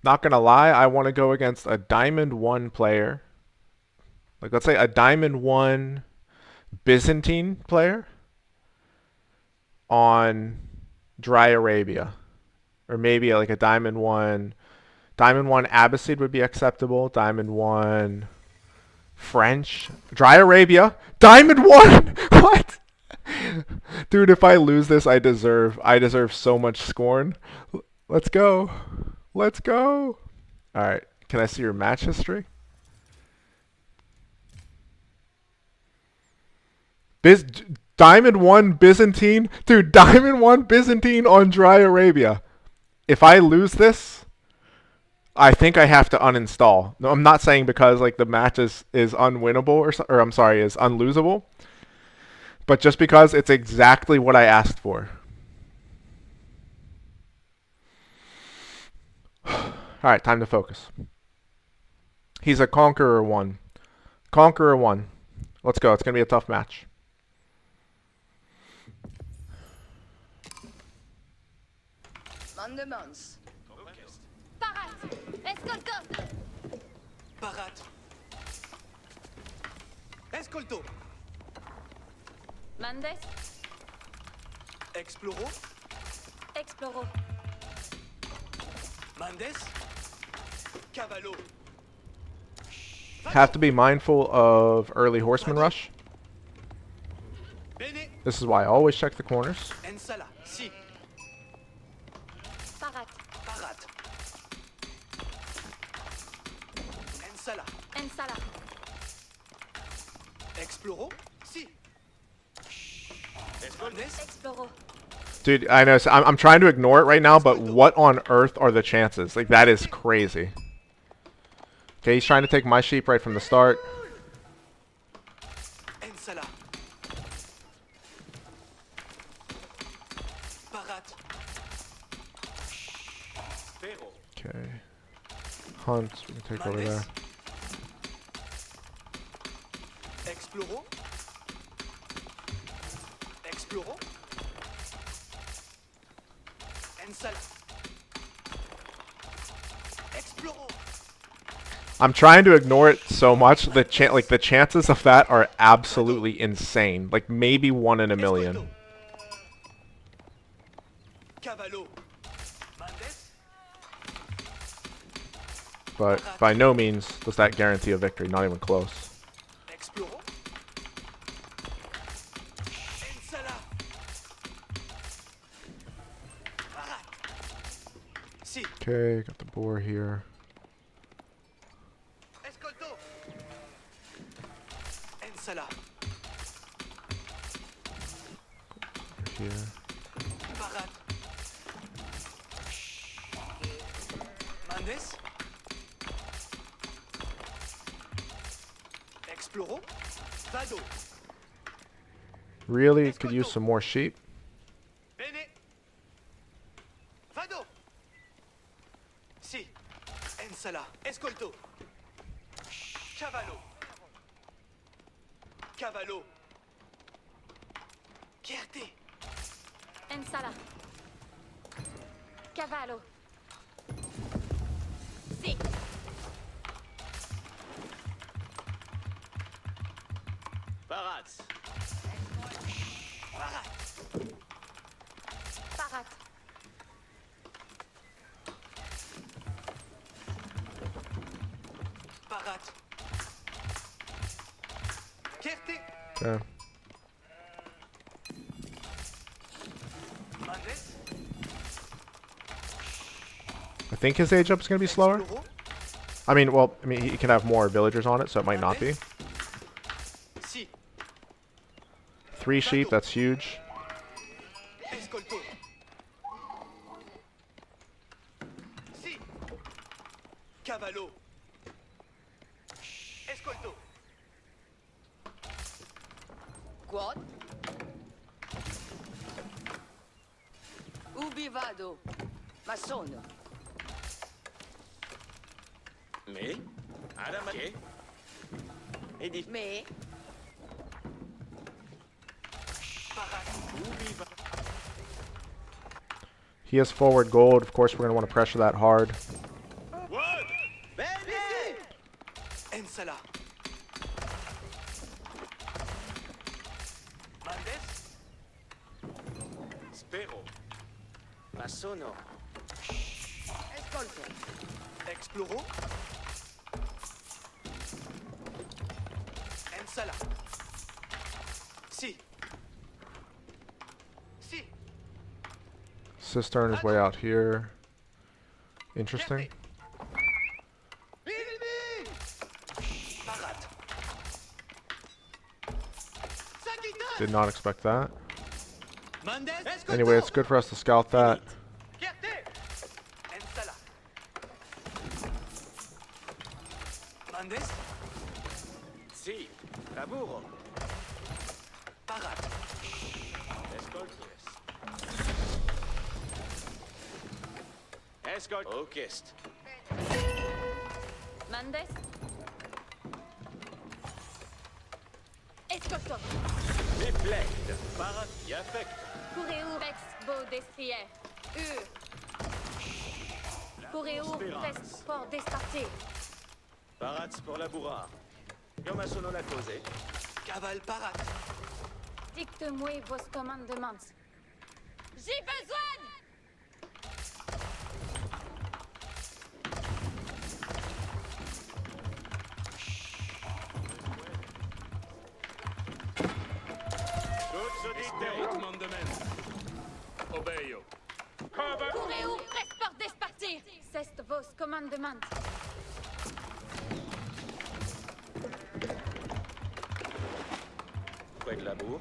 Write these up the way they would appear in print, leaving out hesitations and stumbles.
Not gonna lie, I want to go against a Diamond 1 player. Like, let's say a Diamond 1 Byzantine player on Dry Arabia. Or maybe like a Diamond 1. Diamond 1 Abbasid would be acceptable. Diamond 1 French. Dry Arabia. Diamond 1! What? Dude, if I lose this, I deserve so much scorn. Let's go. Let's go. All right. Can I see your match history? Biz Diamond 1 Byzantine. Dude, Diamond 1 Byzantine on Dry Arabia. If I lose this, I think I have to uninstall. No, I'm not saying because like the match is unwinnable or I'm sorry, is unlosable, but just because it's exactly what I asked for. All right, time to focus. He's a Conqueror 1. Conqueror 1. Let's go. It's going to be a tough match. Mandemans. Parat. Escolto. Parat. Escolto. Mandes. Exploro. Exploro. Mandes. Cavallo. Have to be mindful of early horseman rush. Bene. This is why I always check the corners. Ensala. Si. Parat. Parat. Ensala. Ensala. Exploro. Si. Mandes. Exploro. Dude, I know. So I'm trying to ignore it right now, but what on earth are the chances? Like, that is crazy. Okay, he's trying to take my sheep right from the start. Ensala. Parat. Okay. Hunt, we can take over there. Exploro. Exploro. Ensala. Exploro. I'm trying to ignore it so much. The chances of that are absolutely insane. Like maybe 1 in a million. Cavallo. Mandes. But by no means does that guarantee a victory. Not even close. Exploro. Ensala. Parat. Si. Okay, got the boar here. Escolto. Ensala. Over here. Parat. Mandes. Exploro. Vado. Really could use some more sheep. Bene. Vado. Si. Ensala. Escolto. Cavallo. Cavallo. Chierte. Ensala. Cavallo. Si. Parat. Parat. Parat. Parat. Chierte. Okay. Mandes. I think his age up is going to be slower. Exploro. I mean, well, he can have more villagers on it, so it might not be. Si. 3 sheep, that's huge. Escolto. Si. Cavallo. Escolto. Quod. Ubi vado. Ma sono. Me? Adam che? E di Me. He has forward gold. Of course, we're going to want to pressure that hard. Ensala. Mandes. Spero. Ma sono. Escolto. Exploro. Ensala. Si. Si. Cistern is way out here. Interesting. Parade. Sakita. Did not expect that. Mandes. Anyway, it's good for us to scout that. Chierte. Ensala. Mandes. Si. Laburo. Parade. Escoltes. Escolt. Okest. Mandes. Escolto. Reflect. Parat. Affect. Courez-vous, Vex, beau destrier. Courez-vous, Fest, pour destarter. Parats pour labourar. Comme sono la cause. Cavale parade. Dicte-moi vos commandements. J'ai besoin! Obeio. Courez-vous, Fest, pour despartir. C'est vos commandements. Quoi de labour?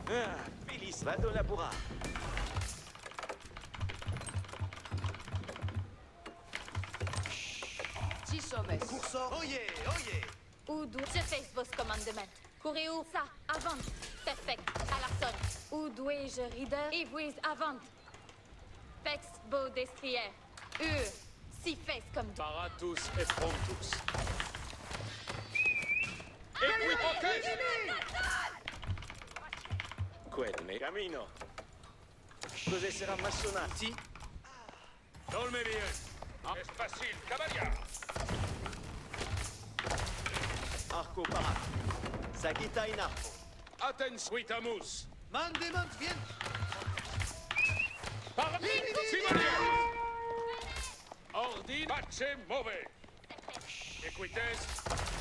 Ah, Phyllis, va de labourar. Si sommes. Pour ça. Oye, oye. Où doit je fais vos commandements? Courez-vous, ça, avant. Perfect, à l'arson. Où dois-je rider et vous avant? Fex, beau destrier. Si fais comme toi. Paratus et frontus. Quedme. Camino. Cos'è sarà massonati? Dolme bien. Es facile, cavalier. Arco parat. Sagita in arco. Atens vitamus. Mandement vient. Simonier. Ordine pace move. Equites.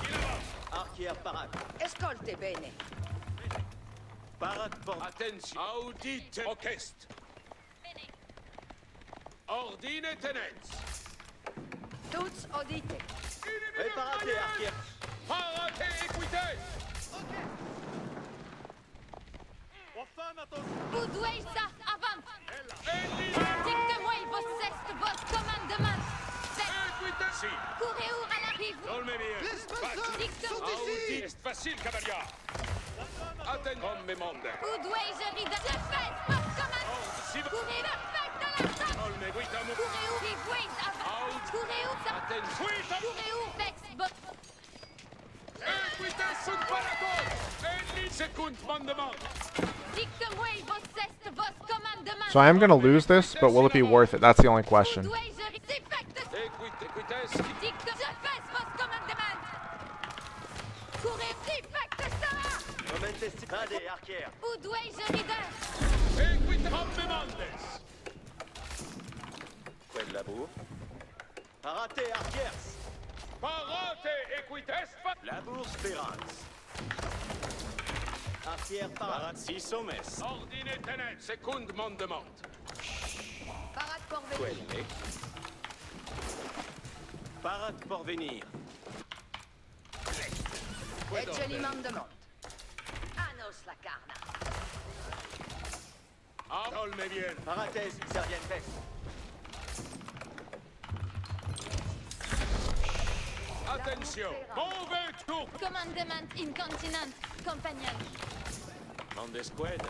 Il avance. Archier parat. Escolte bene. Parat por. Attention. Audite. Ocest. Ordine tenens. Tous audite. Préparate, archier. Parate equites. Où dois-je ça avant? Dicte-moi vos cestes, vos commandements. Si. Courez-vous à la rive. Dolme bien. Dicte-moi. Audite. Es facile, cavalier. Aten. Comme monde. Où dois-je rider? Je fais vos commandes. Courez perfect à l'arson. Dolme vitamus. Courez-vous qui voit avant. Courez-vous ça. Attention. Courez-vous vex, vos. Equites sunt paratos. Elli secund mandement. Dicte-moi vos cestes, vos commandements. So I am going to lose this, but will it be worth it? That's the only Où question. dois-je rider? Equites. Dicte, je fais vos commandements. Courez perfect ça. Momentesti. Vade, archier. Où dois-je rider? Equites. Comme mondes. Quoi de labour? Parate, archiers. Parate equites. Labour spérance. Archier parat. Si sommes. Ordine tenet. Secund mandement. Parade pour venir. Quelle? Parat por venir. Et je lui mandement. Anos la carna. Dolme bien. Parates, servientes. Attention. Mauvais tour. Commandement incontinent, compagnon. Mandesqued.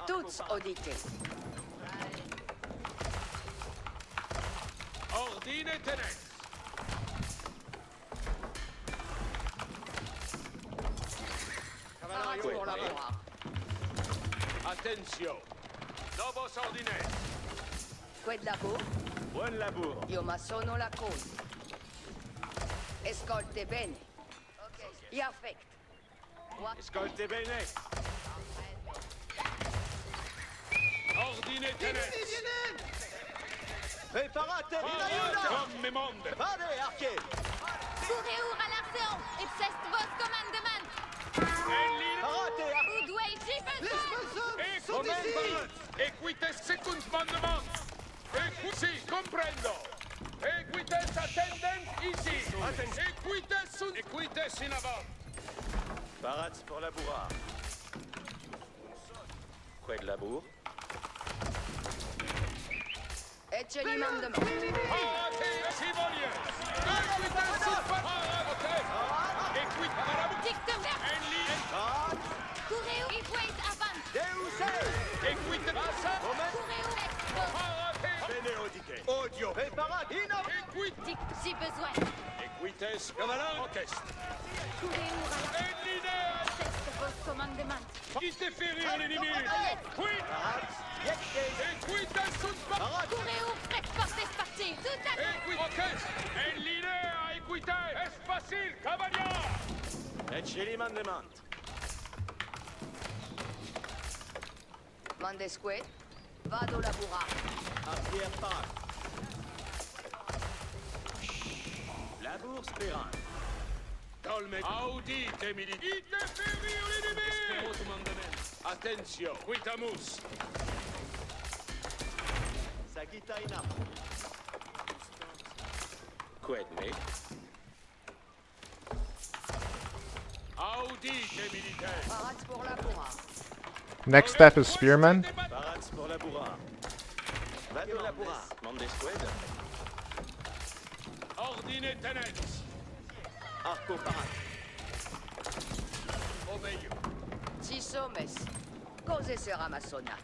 Tous audite. Ordine tenet. Parade pour la voir. Attention. Novos ordines. Quid labo? Bon labour. Io ma sono la cause. Escolte bene. I affect. Escolte bene. Ordine tenente. Preparate, in Parate aiuto! come monde. Vade, archer! Courez à l'action! Ipsest vos commandements! Parate, archer! Où dois-je Les besoin? Smithsons sont ici! Equites secund mandement. Equici comprendo. Equites attendent ici. Equites in avant. Parats pour la bourrare. Quoi de la bourre? Ecce li mandement. Parate, civiliers. Equites sunt parate. Equit parabit. Dictum ver! Courez où? Equate avant! Deusei! Equite passa. Courez où? Expo! Parate. Bene odite. Odio. Preparate, in avant! Equite. Dic, j'ai besoin! Equites cavalant orchestre. Courez où? À En linea. Ipsest vos commandements! Interférir l'ennemi. Quid. Equites sunt parate. Courez où? Exportez parti! Tout à fait! Equit. Orchestre. En linea. Equite. Es facile, cavalier. Ecce li mandement. Mandesque. Vado labura. Archer, parate! La bourse spérant. Dolme. Audite, militi. Interférir l'ennemi. Attention. Quitamus. Sagita in avant! Quoi de me? Audite, militaire. Parats pour labura. Next step is spearmen. Parats pour la bourrare. Vade la bourrare! Mandes squad. Ordine tenens. Arco parate! Obeio. Si sommes. Cose sera massona.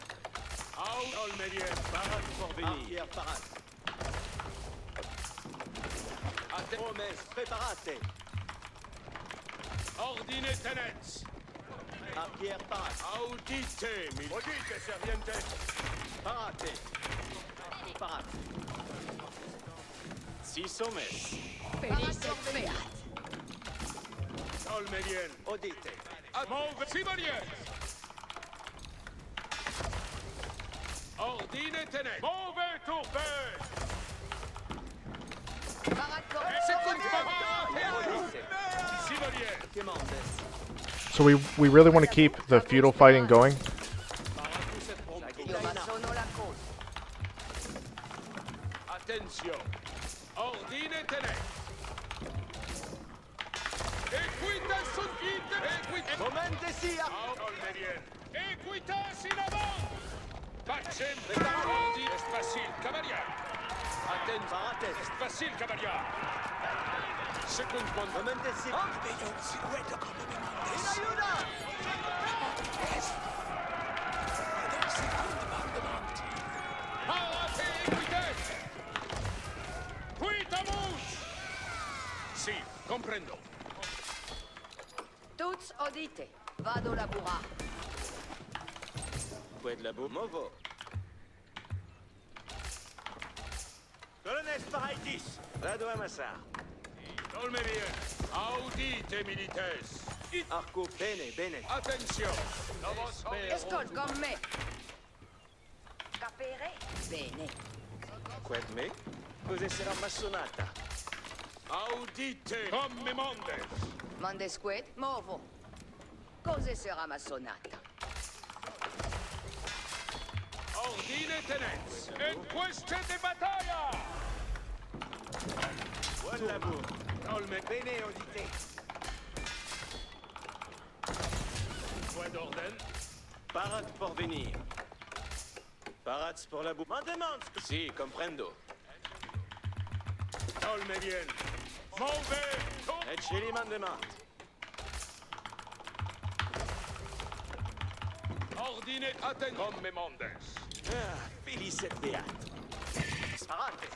Aud olmedien. Parats pour venir. Archer, parate! Atten. Promes, preparate! Ordine tenens. Archer, parate! Audite, militaire. Audite, servientes. Parate! Parate! Si sommes. Felice feat. Olmedien. Odite! Move. Civiliers. Ordine tenens. Move tourbe. Parats pour Second parate. Civiliers. Commandes! So we really want to keep the feudal fighting going. Sagita Io in avant! massono la cause. Attention. Ordine tenens. Equitas sunt inter. Equit. Momentesi, archer! Aud olmedien. Equitas in avant. Pacem. Ordine. Est facile, cavalier. Attention. Parate! Est facile, cavalier. Second monde. Momentesi! In aiuto! Parate, equites. Quitamus. Si, comprendo. Tuts odite. Vado labura. Quoi de la bourre? Movo! Colonel Sparaitis. Vado amassar. Olmedien. Audite, milites. Arco, bene, bene! Attention. Novos Escol con me. Capere? Bene. Quoi de me? Cose sarà massonata. Audite. Come mondes. Mandesque. Movo. Cose sera massonata. Ordine tenens. En queste de battaglia. Buon lavoro. Olme. Bene, odite! Point d'ordre. Parats pour venir. Parats pour la bourre. Mandement. Si, comprendo. Olmedien. Move. Ecce li mandement. Ordine. Atten. Come mondes. Ah, felice beat. Parate!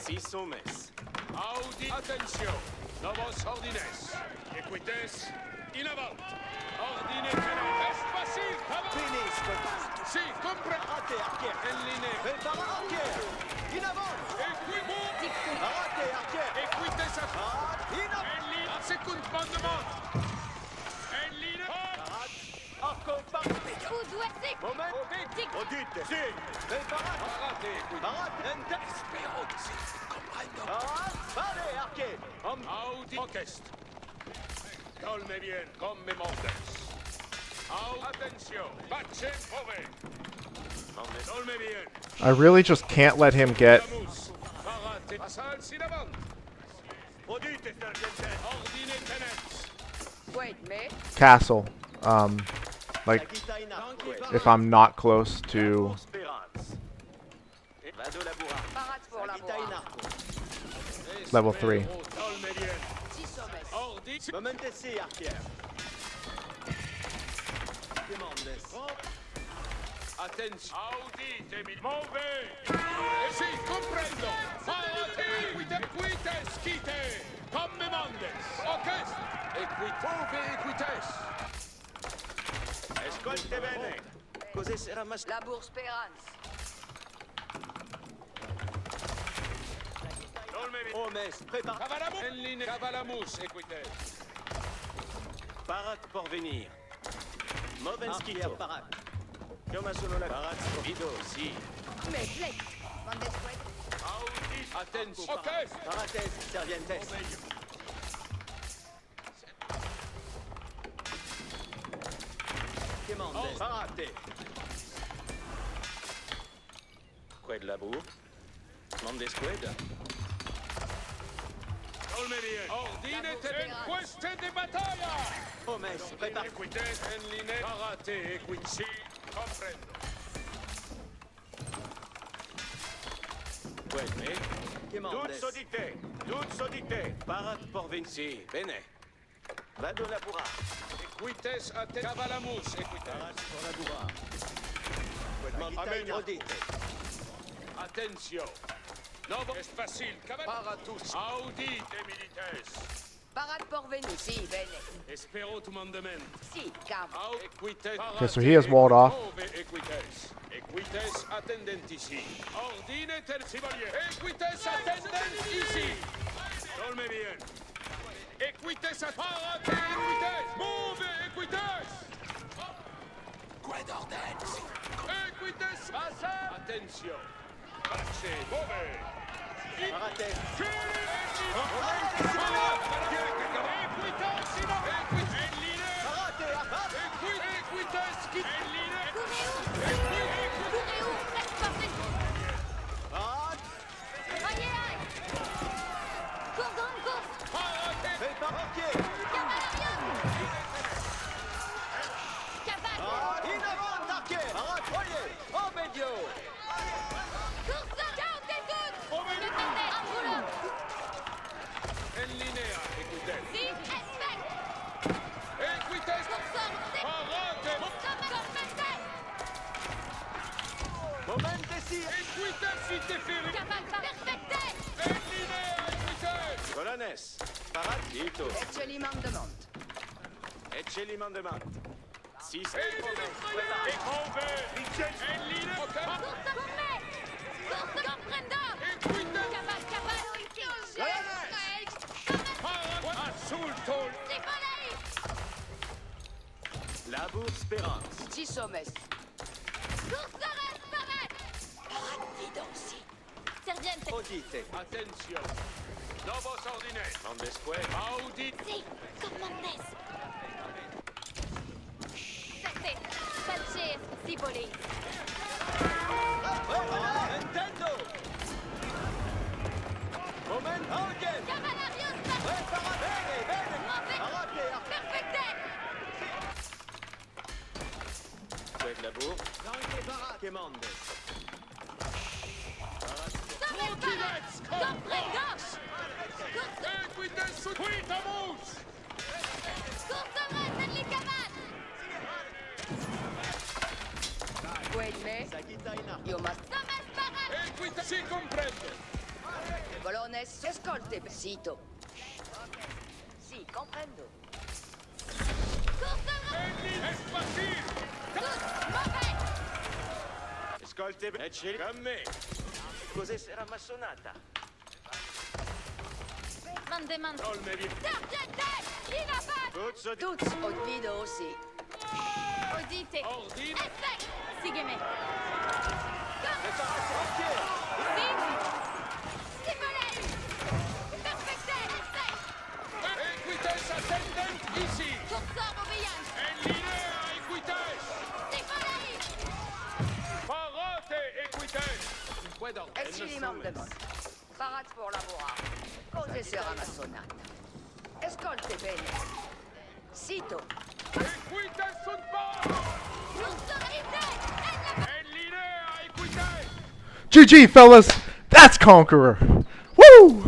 Si sommes. Audi. Attention. Novos ordines. Equites. In avant. Ordine tenens. Es facile. Bene, scopato! Sì, compre... Parate, arquère. En linea. Prépare, arquère. In avant. Equimo. Parate, arquère. Equite sa... In avant. En linea. Second mandement. En linea. Parate. Arco, parate. Où doit c'est? Moment. Tic. Audite. Si. Prépare. Parate, equite. Parate. Enter. Parate. Vale, arquère. Audi. Orchest. Colme bien, come montes. Attention. Pace, ove. Colme bien. I really just can't let him get Vamos. Parate. Assalsi in avant. Audite, sergente. Ordine tenens. Wait, mais castle. Like Sagitta in arco. if I'm not close to Spérance. Vado labura. parade pour la Sagitta in boire. arco. level 3. Colme bien. 6 hommes. Ordi. Moment si, arquère. Demandes. Attention. Audite, mi... Move. E sì, comprendo. Parate. Equite, schite. Come mondes. Orchest. Equite. Ove, equites. Ascolte bene. Cos'è sarà mas... La bourse Spérance. Colme bien. Omes, prépare. Cavalamus. En linea. Cavalamus, equites. Parat pour venir. Movenskito. Parat. Come sono la... Parat Vido, si. Mais Blake. Van der Squad. Audite. Attention. Orchest. Parates, servientes. Demandes. Parate. Qued labur. Mondes qued. Colme bien. Ordine ten. Queste de battaglia. Omes, prépare. Equites en linea. Parate, equite. Si, comprendo. Qued me. Demandes. Toutes sodite. Parat pour venir. Si, bene. Vado labura. Equites atten. Cavalamus, equites. Parat pour labura. Sagitta in audite. Attention. Novo es facile. Paratus. Audite, milites. Parade pour venir. Si, bene. Espero tu mandement. Si, cam. Equites. Okay, so he has walled off. Equites. Equites attendentisi. Ordine ten. Si voglier. Equites attendentisi. Colme bien. Equites at. Parate, equites. Move, equites. Quid ordens. Equites. Passa. Attention. Pace, move. Parates. Courez où? Faites passer. Parat. Aïe, aïe. Cours dans une course. Prépare. Arquère. Cavalarium. Cavale. In avant, arquère. Parat, voyez. Oh, medio. Course. Ciao, t'es toutes. Le tête. Un rouleau. En linea, equites. Si, respect. Equites. Courseur. C'est... Parate. Moment si. Equites, si te feri. Cavale perfecté. En linea, equites. Colones. Parat. Dito. Ecce li mandement. Ecce li mandement. Si, En linea. Ok. Course gourmet. Course comprendo. Equites. Cavale, cavale. Parate. Assulto. C'est pas là. Labour Spérance. 6 hommes. Course paraît. Vidansi. Serviente. Audite. Attention. Novos ordines. Mondes qued. Audit. Si, commandes. Sette. Pace, siboli. Nintendo. Moment again. Cavalarius. Prépare. Bene, bene. Parate. Perfecté. Qued labur. Demandes. Sommet paraît. Comprendo. Course. Equites. Quitamus. Course reste les cavales. Wait, mais Sagitta in arco. io ma Sommet paraît. Equites. Si, comprendo. Colones, escolte, sito. Si, comprendo. Course En linea. Es facile. tous. Mauvais. Ascolte bene. Con me. Cos'è sarà massonata? Mandement. Colmeri. Sergente! Inafat! Puzzo di... Tuts oddido aussi. Audite. Ordine. Effect! Sigeme. Perfecte! Effect! Equites attendent ici. Cursor obéissant! En linea equites. Sifolei! Parate equites. Puedo. Et si li mandement. Parat pour lavorare. Cose sarà massonata. Ascolte bene. Sito. Equites sunt parate. Cursorite! En linea equites. GG, fellas! That's Conqueror! Woo!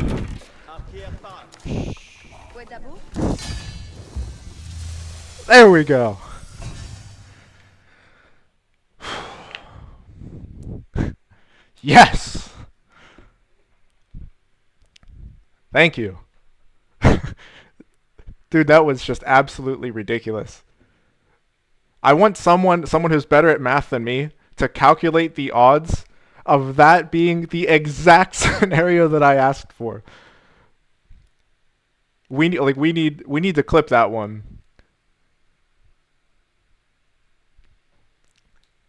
Arquière parat. Quoi d'abord? There we go. Yes! Thank you. Dude, that was just absolutely ridiculous. I want someone who's better at math than me to calculate the odds of that being the exact scenario that I asked for. We need to clip that one.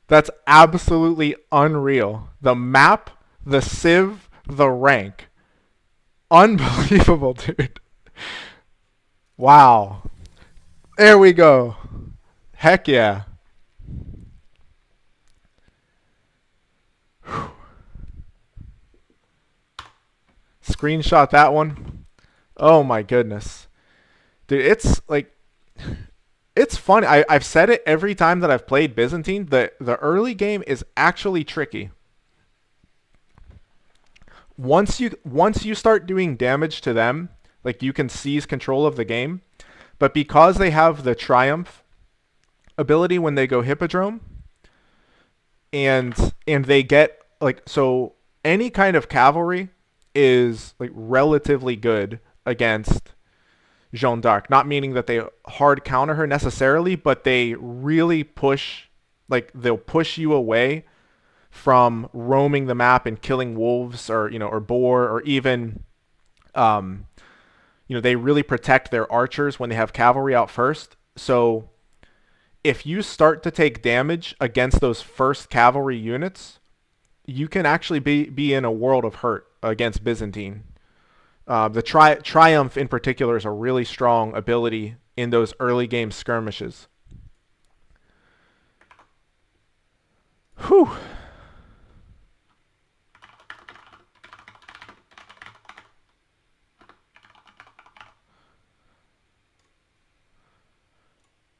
That's absolutely unreal. The map, the civ, the rank. Unbelievable, dude. Wow. There we go. Heck yeah. Whew. Screenshot that one. Oh my goodness. Dude, it's like... It's funny. I've said it every time that I've played Byzantine. The early game is actually tricky. Once you start doing damage to them, like you can seize control of the game. But because they have the Triumph ability when they go Hippodrome, and they get like, so any kind of cavalry is like relatively good against Jeanne d'Arc. Not meaning that they hard counter her necessarily, but they really push, like they'll push you away from roaming the map and killing wolves or or boar, or even they really protect their archers when they have cavalry out first. So if you start to take damage against those first cavalry units, you can actually be in a world of hurt against Byzantine. The Triumph in particular is a really strong ability in those early game skirmishes. Whew.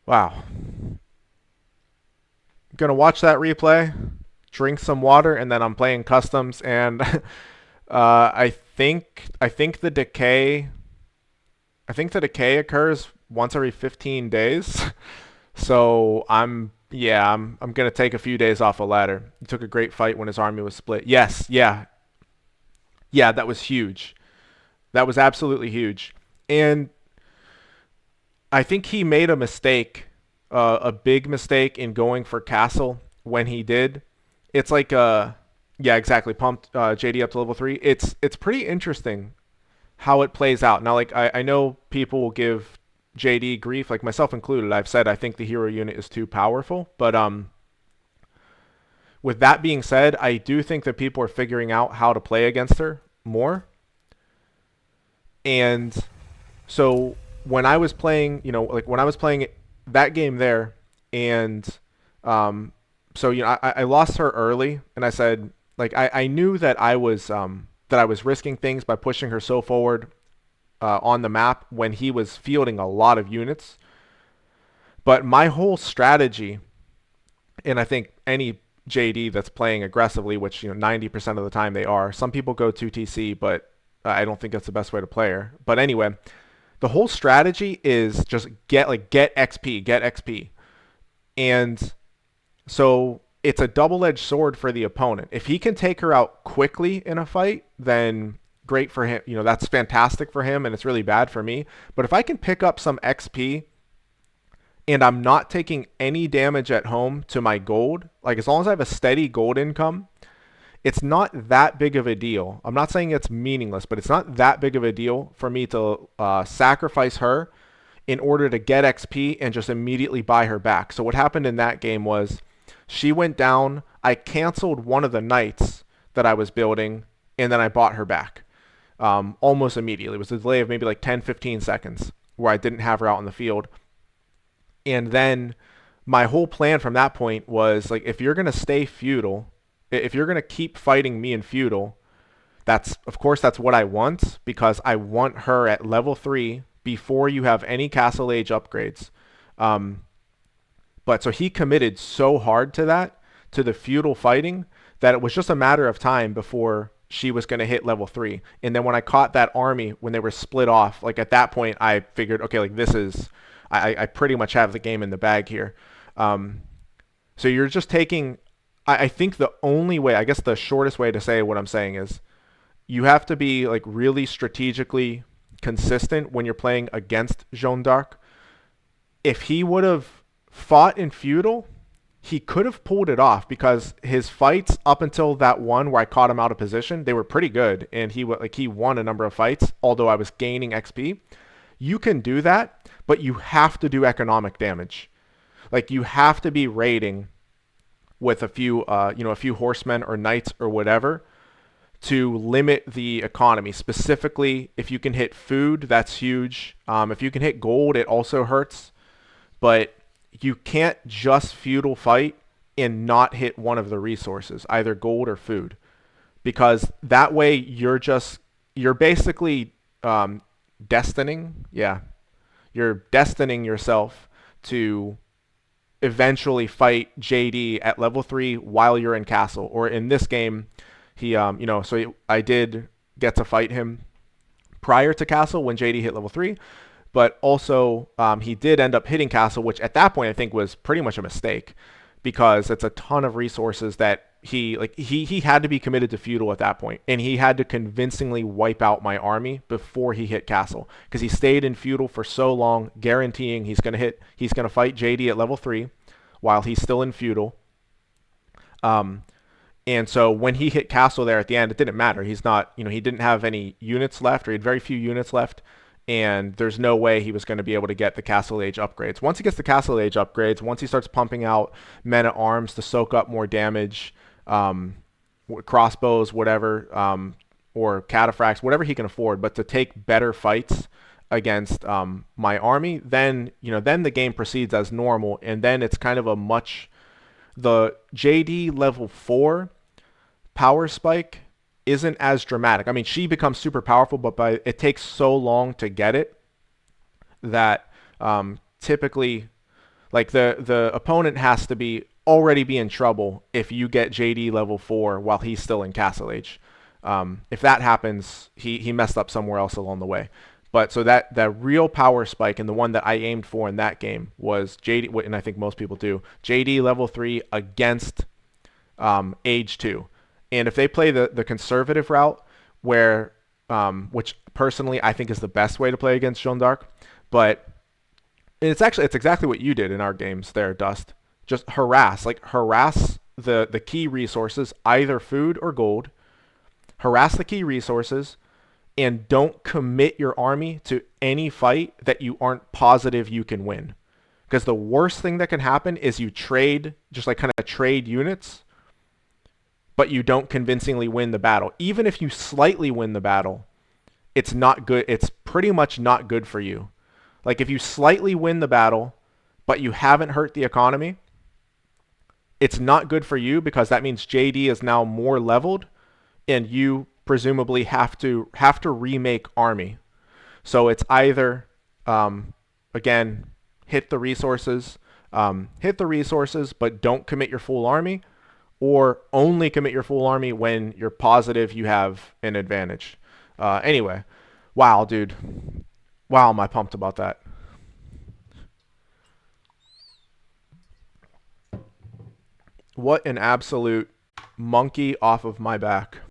Wow. I'm gonna watch that replay, drink some water, and then I'm playing customs. And I think the decay occurs once every 15 days. So I'm gonna take a few days off a ladder. He took a great fight when his army was split. Yes, yeah, that was huge. That was absolutely huge. And I think he made a mistake, a big mistake in going for Castle when he did. It's like, yeah, exactly. Pumped JD up to level 3. It's pretty interesting how it plays out. Now, like, I know people will give JD grief, like myself included. I've said I think the hero unit is too powerful. But with that being said, I do think that people are figuring out how to play against her more. And so when I was playing, when I was playing that game there, and so I lost her early, and I said, like, I knew that I was risking things by pushing her so forward on the map when he was fielding a lot of units. But my whole strategy, and I think any JD that's playing aggressively, which 90% of the time they are. Some people go 2TC, but I don't think that's the best way to play her. But anyway, the whole strategy is just get XP. And so it's a double-edged sword for the opponent. If he can take her out quickly in a fight, then great for him. That's fantastic for him, and it's really bad for me. But if I can pick up some XP and I'm not taking any damage at home to my gold, like as long as I have a steady gold income, it's not that big of a deal. I'm not saying it's meaningless, but it's not that big of a deal for me to sacrifice her in order to get XP and just immediately buy her back. So what happened in that game was she went down, I canceled one of the knights that I was building, and then I bought her back almost immediately. It was a delay of maybe like 10, 15 seconds where I didn't have her out in the field. And then my whole plan from that point was like, if you're going to stay feudal, if you're going to keep fighting me in feudal, of course that's what I want, because I want her at level 3 before you have any castle age upgrades. But so he committed so hard to that, to the feudal fighting, that it was just a matter of time before she was going to hit level 3. And then when I caught that army, when they were split off, like at that point I figured, okay, like this is, I pretty much have the game in the bag here. So you're just taking, I think the only way, I guess the shortest way to say what I'm saying is, you have to be like really strategically consistent when you're playing against Jeanne d'Arc. If he would have fought in feudal, he could have pulled it off, because his fights up until that one where I caught him out of position, they were pretty good, and he won a number of fights, although I was gaining XP. You can do that, but you have to do economic damage. Like you have to be raiding with a few horsemen or knights or whatever to limit the economy. Specifically, if you can hit food, that's huge. If you can hit gold, it also hurts. But you can't just feudal fight and not hit one of the resources, either gold or food, because that way you're basically destining yourself to eventually fight JD at level 3 while you're in castle. Or in this game, I did get to fight him prior to castle when JD hit level 3, but also he did end up hitting castle, which at that point I think was pretty much a mistake, because it's a ton of resources that he had to be committed to feudal at that point, and he had to convincingly wipe out my army before he hit castle, because he stayed in feudal for so long, guaranteeing he's going to fight JD at level 3 while he's still in feudal. And so when he hit castle there at the end, it didn't matter. He didn't have any units left, or he had very few units left, and there's no way he was going to be able to get the castle age upgrades. Once he gets the castle age upgrades, once he starts pumping out men at arms to soak up more damage, crossbows, whatever, or cataphracts, whatever he can afford, but to take better fights against my army, then the game proceeds as normal, and then it's kind of the JD level 4 power spike isn't as dramatic. I mean, she becomes super powerful, but it takes so long to get it that typically, like the opponent has to already be in trouble if you get JD level 4 while he's still in castle age. If that happens, he messed up somewhere else along the way. But so that real power spike, and the one that I aimed for in that game, was JD, and I think most people do, JD level 3 against age 2. And if they play the conservative route, which personally I think is the best way to play against Jeanne d'Arc, but it's exactly what you did in our games there, Dust. Just harass the key resources, either food or gold. Harass the key resources, and don't commit your army to any fight that you aren't positive you can win. Because the worst thing that can happen is you trade units, but you don't convincingly win the battle. Even if you slightly win the battle, it's not good. It's pretty much not good for you. Like if you slightly win the battle, but you haven't hurt the economy, it's not good for you, because that means JD is now more leveled, and you presumably have to remake army. So it's either again, hit the resources, but don't commit your full army, or only commit your full army when you're positive you have an advantage. Anyway, wow, dude, wow, am I pumped about that. What an absolute monkey off of my back.